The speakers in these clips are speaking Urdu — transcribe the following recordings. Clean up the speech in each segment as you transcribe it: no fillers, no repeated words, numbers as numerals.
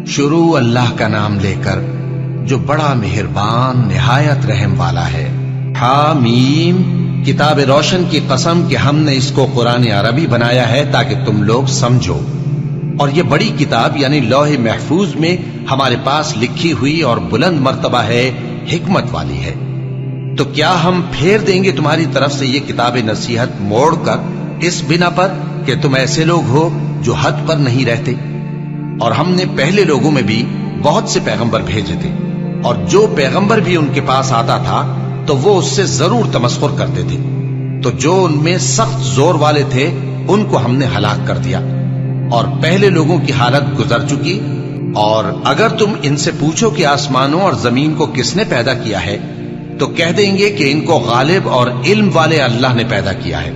شروع اللہ کا نام لے کر جو بڑا مہربان نہایت رحم والا ہے۔ حامیم، کتاب روشن کی قسم کہ ہم نے اس کو قرآن عربی بنایا ہے تاکہ تم لوگ سمجھو، اور یہ بڑی کتاب یعنی لوح محفوظ میں ہمارے پاس لکھی ہوئی اور بلند مرتبہ ہے، حکمت والی ہے۔ تو کیا ہم پھیر دیں گے تمہاری طرف سے یہ کتاب نصیحت موڑ کر اس بنا پر کہ تم ایسے لوگ ہو جو حد پر نہیں رہتے؟ اور ہم نے پہلے لوگوں میں بھی بہت سے پیغمبر بھیجے تھے، اور جو پیغمبر بھی ان کے پاس آتا تھا تو وہ اس سے ضرور تمسخر کرتے تھے، تو جو ان میں سخت زور والے تھے ان کو ہم نے ہلاک کر دیا، اور پہلے لوگوں کی حالت گزر چکی۔ اور اگر تم ان سے پوچھو کہ آسمانوں اور زمین کو کس نے پیدا کیا ہے تو کہہ دیں گے کہ ان کو غالب اور علم والے اللہ نے پیدا کیا ہے،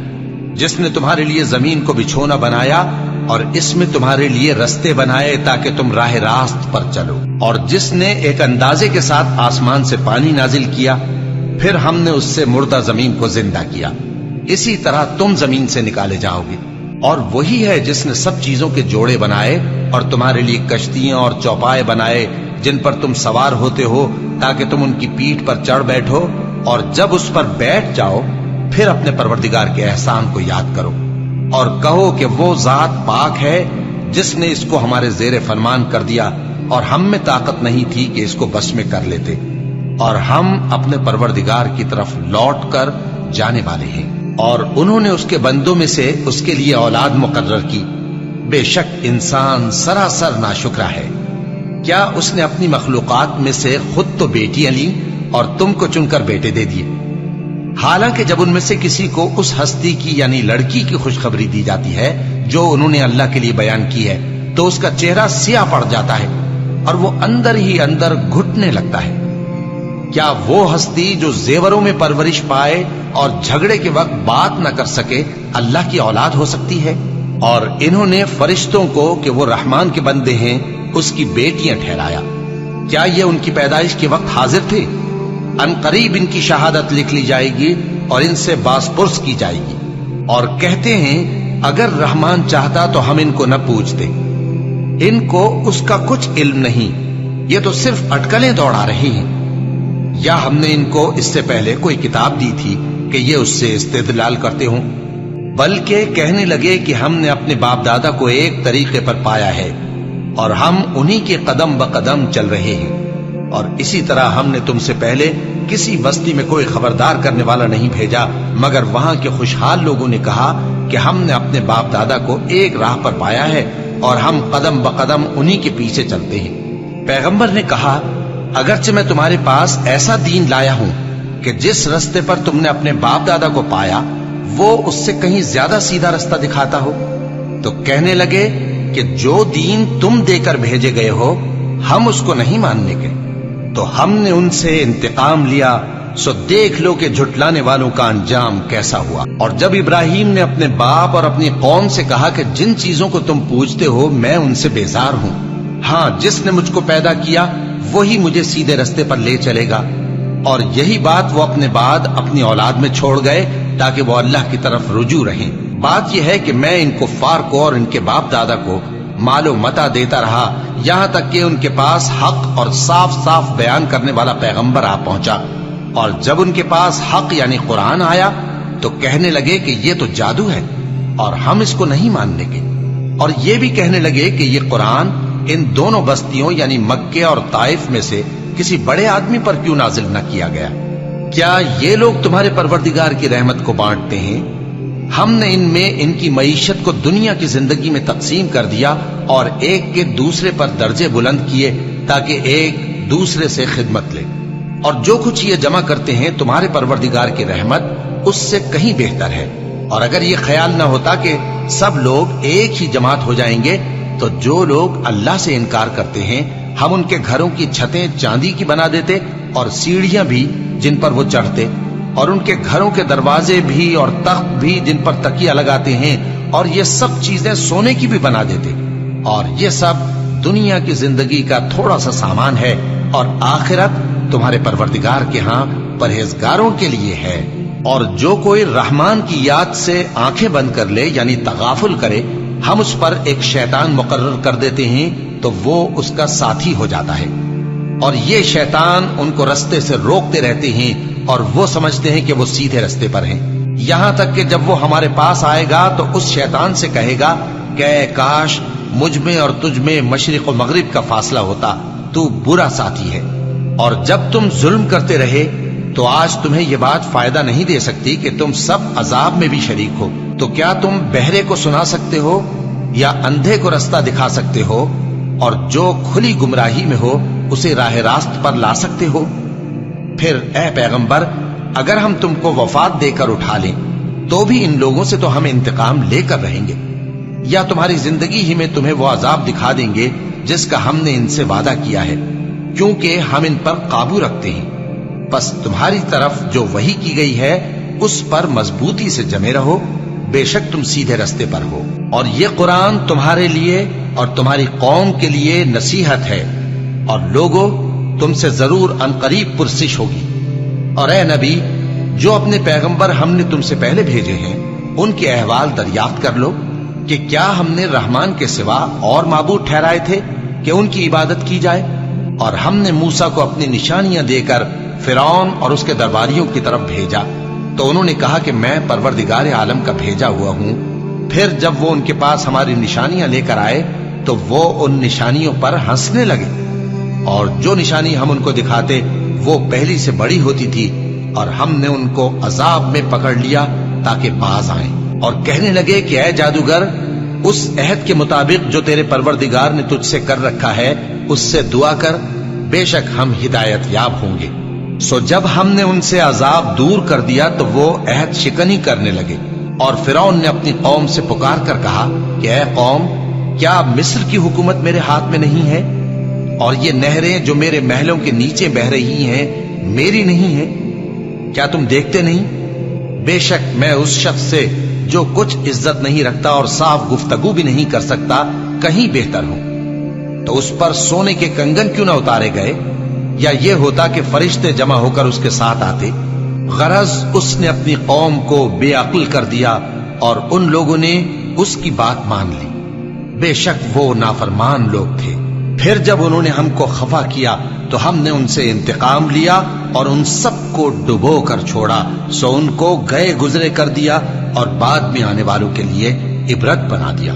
جس نے تمہارے لیے زمین کو بچھونا بنایا اور اس میں تمہارے لیے رستے بنائے تاکہ تم راہ راست پر چلو، اور جس نے ایک اندازے کے ساتھ آسمان سے پانی نازل کیا، پھر ہم نے اس سے مردہ زمین کو زندہ کیا، اسی طرح تم زمین سے نکالے جاؤ گے۔ اور وہی ہے جس نے سب چیزوں کے جوڑے بنائے اور تمہارے لیے کشتیاں اور چوپائے بنائے جن پر تم سوار ہوتے ہو تاکہ تم ان کی پیٹھ پر چڑھ بیٹھو، اور جب اس پر بیٹھ جاؤ پھر اپنے پروردگار کے احسان کو یاد کرو اور کہو کہ وہ ذات پاک ہے جس نے اس کو ہمارے زیر فرمان کر دیا اور ہم میں طاقت نہیں تھی کہ اس کو بس میں کر لیتے، اور ہم اپنے پروردگار کی طرف لوٹ کر جانے والے ہیں۔ اور انہوں نے اس کے بندوں میں سے اس کے لیے اولاد مقرر کی، بے شک انسان سراسر ناشکرا ہے۔ کیا اس نے اپنی مخلوقات میں سے خود تو بیٹیاں لیں اور تم کو چن کر بیٹے دے دیے؟ حالانکہ جب ان میں سے کسی کو اس ہستی کی یعنی لڑکی کی خوشخبری دی جاتی ہے جو انہوں نے اللہ کے لیے بیان کی ہے تو اس کا چہرہ سیاہ پڑ جاتا ہے اور وہ اندر ہی اندر گھٹنے لگتا ہے۔ کیا وہ ہستی جو زیوروں میں پرورش پائے اور جھگڑے کے وقت بات نہ کر سکے اللہ کی اولاد ہو سکتی ہے؟ اور انہوں نے فرشتوں کو کہ وہ رحمان کے بندے ہیں اس کی بیٹیاں ٹھہرایا۔ کیا یہ ان کی پیدائش کے وقت حاضر تھے؟ ان قریب ان کی شہادت لکھ لی جائے گی اور ان سے باس پرس کی جائے گی، اور کہتے ہیں اگر رحمان چاہتا تو ہم ان کو نہ پوچھتے، ان کو اس کا کچھ علم نہیں، یہ تو صرف اٹکلیں دوڑا رہے ہیں۔ یا ہم نے ان کو اس سے پہلے کوئی کتاب دی تھی کہ یہ اس سے استدلال کرتے ہوں؟ بلکہ کہنے لگے کہ ہم نے اپنے باپ دادا کو ایک طریقے پر پایا ہے اور ہم انہی کے قدم بقدم چل رہے ہیں، اور اسی طرح ہم نے تم سے پہلے کسی بستی میں کوئی خبردار کرنے والا نہیں بھیجا مگر وہاں کے خوشحال لوگوں نے کہا کہ ہم نے اپنے باپ دادا کو ایک راہ پر پایا ہے اور ہم قدم بقدم انہی کے پیچھے چلتے ہیں۔ پیغمبر نے کہا اگرچہ میں تمہارے پاس ایسا دین لایا ہوں کہ جس رستے پر تم نے اپنے باپ دادا کو پایا وہ اس سے کہیں زیادہ سیدھا رستہ دکھاتا ہو، تو کہنے لگے کہ جو دین تم دے کر بھیجے گئے ہو ہم اس کو نہیں ماننے کے، تو ہم نے ان سے انتقام لیا، سو دیکھ لو کہ جھٹلانے والوں کا انجام کیسا ہوا۔ اور جب ابراہیم نے اپنے باپ اور اپنی قوم سے کہا کہ جن چیزوں کو تم پوجتے ہو میں ان سے بیزار ہوں، ہاں جس نے مجھ کو پیدا کیا وہی مجھے سیدھے رستے پر لے چلے گا، اور یہی بات وہ اپنے بعد اپنی اولاد میں چھوڑ گئے تاکہ وہ اللہ کی طرف رجوع رہیں۔ بات یہ ہے کہ میں ان کفار کو اور ان کے باپ دادا کو مال و متاع دیتا رہا یہاں تک کہ ان کے پاس حق اور صاف صاف بیان کرنے والا پیغمبر آ پہنچا، اور جب ان کے پاس حق یعنی قرآن آیا تو کہنے لگے کہ یہ تو جادو ہے اور ہم اس کو نہیں ماننے کے، اور یہ بھی کہنے لگے کہ یہ قرآن ان دونوں بستیوں یعنی مکے اور طائف میں سے کسی بڑے آدمی پر کیوں نازل نہ کیا گیا؟ کیا یہ لوگ تمہارے پروردگار کی رحمت کو بانٹتے ہیں؟ ہم نے ان میں ان کی معیشت کو دنیا کی زندگی میں تقسیم کر دیا اور ایک کے دوسرے پر درجے بلند کیے تاکہ ایک دوسرے سے خدمت لے، اور جو کچھ یہ جمع کرتے ہیں تمہارے پروردگار کی رحمت اس سے کہیں بہتر ہے۔ اور اگر یہ خیال نہ ہوتا کہ سب لوگ ایک ہی جماعت ہو جائیں گے تو جو لوگ اللہ سے انکار کرتے ہیں ہم ان کے گھروں کی چھتیں چاندی کی بنا دیتے اور سیڑھیاں بھی جن پر وہ چڑھتے، اور ان کے گھروں کے دروازے بھی اور تخت بھی جن پر تکیہ لگاتے ہیں، اور یہ سب چیزیں سونے کی بھی بنا دیتے، اور یہ سب دنیا کی زندگی کا تھوڑا سا سامان ہے، اور آخرت تمہارے پروردگار کے ہاں پرہیزگاروں کے لیے ہے۔ اور جو کوئی رحمان کی یاد سے آنکھیں بند کر لے یعنی تغافل کرے ہم اس پر ایک شیطان مقرر کر دیتے ہیں تو وہ اس کا ساتھی ہو جاتا ہے، اور یہ شیطان ان کو رستے سے روکتے رہتے ہیں اور وہ سمجھتے ہیں کہ وہ سیدھے رستے پر ہیں، یہاں تک کہ جب وہ ہمارے پاس آئے گا تو اس شیطان سے کہے گا کہ اے کاش مجھ میں اور تجھ میں مشرق و مغرب کا فاصلہ ہوتا، تو برا ساتھی ہے۔ اور جب تم ظلم کرتے رہے تو آج تمہیں یہ بات فائدہ نہیں دے سکتی کہ تم سب عذاب میں بھی شریک ہو، تو کیا تم بہرے کو سنا سکتے ہو یا اندھے کو رستہ دکھا سکتے ہو، اور جو کھلی گمراہی میں ہو اسے راہ راست پر لا سکتے ہو؟ پھر اے پیغمبر، اگر ہم تم کو وفات دے کر اٹھا لیں تو بھی ان لوگوں سے تو ہم انتقام لے کر رہیں گے، یا تمہاری زندگی ہی میں تمہیں وہ عذاب دکھا دیں گے جس کا ہم نے ان سے وعدہ کیا ہے، کیونکہ ہم ان پر قابو رکھتے ہیں۔ پس تمہاری طرف جو وحی کی گئی ہے اس پر مضبوطی سے جمے رہو، بے شک تم سیدھے رستے پر ہو، اور یہ قرآن تمہارے لیے اور تمہاری قوم کے لیے نصیحت ہے، اور لوگوں تم سے ضرور عنقریب پرسش ہوگی۔ اور اے نبی، جو اپنے پیغمبر ہم نے تم سے پہلے بھیجے ہیں ان کے احوال دریافت کر لو کہ کیا ہم نے رحمان کے سوا اور معبود ٹھہرائے تھے کہ ان کی عبادت کی جائے؟ اور ہم نے موسیٰ کو اپنی نشانیاں دے کر فرعون اور اس کے درباریوں کی طرف بھیجا، تو انہوں نے کہا کہ میں پروردگار عالم کا بھیجا ہوا ہوں۔ پھر جب وہ ان کے پاس ہماری نشانیاں لے کر آئے تو وہ ان نشانیوں پر ہنسنے لگے، اور جو نشانی ہم ان کو دکھاتے وہ پہلی سے بڑی ہوتی تھی، اور ہم نے ان کو عذاب میں پکڑ لیا تاکہ باز آئیں، اور کہنے لگے کہ اے جادوگر، اس عہد کے مطابق جو تیرے پروردگار نے تجھ سے کر رکھا ہے اس سے دعا کر، بے شک ہم ہدایت یاب ہوں گے۔ سو جب ہم نے ان سے عذاب دور کر دیا تو وہ عہد شکنی کرنے لگے، اور فرعون نے اپنی قوم سے پکار کر کہا کہ اے قوم، کیا مصر کی حکومت میرے ہاتھ میں نہیں ہے، اور یہ نہریں جو میرے محلوں کے نیچے بہ رہی ہیں میری نہیں ہیں؟ کیا تم دیکھتے نہیں؟ بے شک میں اس شخص سے جو کچھ عزت نہیں رکھتا اور صاف گفتگو بھی نہیں کر سکتا کہیں بہتر ہوں۔ تو اس پر سونے کے کنگن کیوں نہ اتارے گئے، یا یہ ہوتا کہ فرشتے جمع ہو کر اس کے ساتھ آتے؟ غرض اس نے اپنی قوم کو بے عقل کر دیا اور ان لوگوں نے اس کی بات مان لی، بے شک وہ نافرمان لوگ تھے۔ پھر جب انہوں نے ہم کو خفا کیا تو ہم نے ان سے انتقام لیا اور ان سب کو ڈبو کر چھوڑا، سو ان کو گئے گزرے کر دیا اور بعد میں آنے والوں کے لیے عبرت بنا دیا۔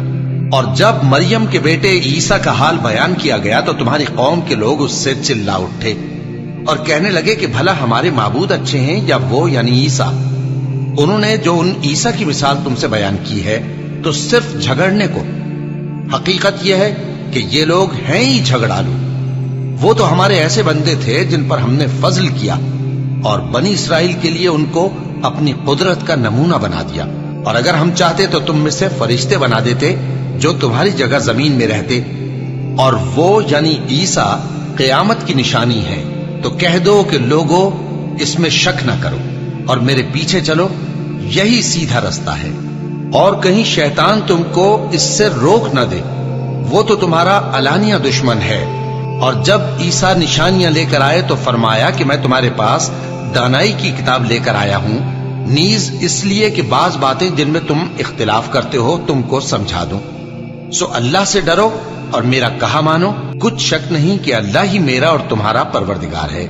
اور جب مریم کے بیٹے عیسیٰ کا حال بیان کیا گیا تو تمہاری قوم کے لوگ اس سے چلا اٹھے اور کہنے لگے کہ بھلا ہمارے معبود اچھے ہیں یا وہ یعنی عیسیٰ؟ انہوں نے جو ان عیسیٰ کی مثال تم سے بیان کی ہے تو صرف جھگڑنے کو، حقیقت یہ ہے کہ یہ لوگ ہیں ہی جھگڑالو۔ وہ تو ہمارے ایسے بندے تھے جن پر ہم نے فضل کیا، اور بنی اسرائیل کے لیے ان کو اپنی قدرت کا نمونہ بنا دیا، اور اگر ہم چاہتے تو تم میں سے فرشتے بنا دیتے جو تمہاری جگہ زمین میں رہتے، اور وہ یعنی عیسیٰ قیامت کی نشانی ہے۔ تو کہہ دو کہ لوگوں اس میں شک نہ کرو اور میرے پیچھے چلو، یہی سیدھا رستہ ہے، اور کہیں شیطان تم کو اس سے روک نہ دے، وہ تو تمہارا علانیہ دشمن ہے۔ اور جب عیسیٰ نشانیاں لے کر آئے تو فرمایا کہ میں تمہارے پاس دانائی کی کتاب لے کر آیا ہوں، نیز اس لیے کہ بعض باتیں جن میں تم اختلاف کرتے ہو تم کو سمجھا دوں۔ سو اللہ سے ڈرو اور میرا کہا مانو، کچھ شک نہیں کہ اللہ ہی میرا اور تمہارا پروردگار ہے،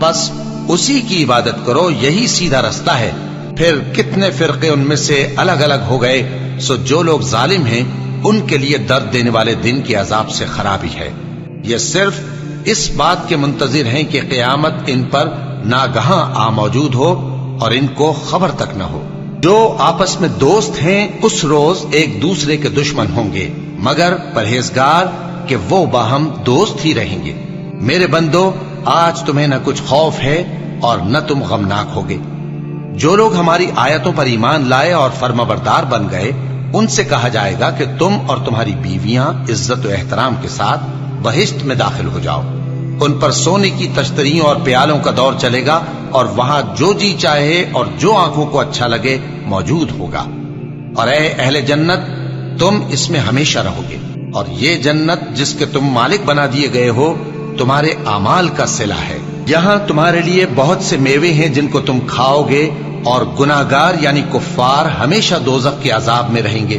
بس اسی کی عبادت کرو، یہی سیدھا رستہ ہے۔ پھر کتنے فرقے ان میں سے الگ الگ ہو گئے، سو جو لوگ ظالم ہیں ان کے لیے درد دینے والے دن کے عذاب سے خرابی ہے۔ یہ صرف اس بات کے منتظر ہیں کہ قیامت ان پر ناگہاں آ موجود ہو اور ان کو خبر تک نہ ہو۔ جو آپس میں دوست ہیں اس روز ایک دوسرے کے دشمن ہوں گے، مگر پرہیزگار کہ وہ باہم دوست ہی رہیں گے۔ میرے بندو، آج تمہیں نہ کچھ خوف ہے اور نہ تم غمناک ہوگے۔ جو لوگ ہماری آیتوں پر ایمان لائے اور فرمانبردار بن گئے ان سے کہا جائے گا کہ تم اور تمہاری بیویاں عزت و احترام کے ساتھ بہشت میں داخل ہو جاؤ۔ ان پر سونے کی تشتریوں اور پیالوں کا دور چلے گا، اور وہاں جو جی چاہے اور جو آنکھوں کو اچھا لگے موجود ہوگا۔ اور اے اہل جنت، تم اس میں ہمیشہ رہو گے، اور یہ جنت جس کے تم مالک بنا دیے گئے ہو تمہارے اعمال کا صلہ ہے۔ یہاں تمہارے لیے بہت سے میوے ہیں جن کو تم کھاؤ گے، اور گناہگار یعنی کفار ہمیشہ دوزخ کے عذاب میں رہیں گے۔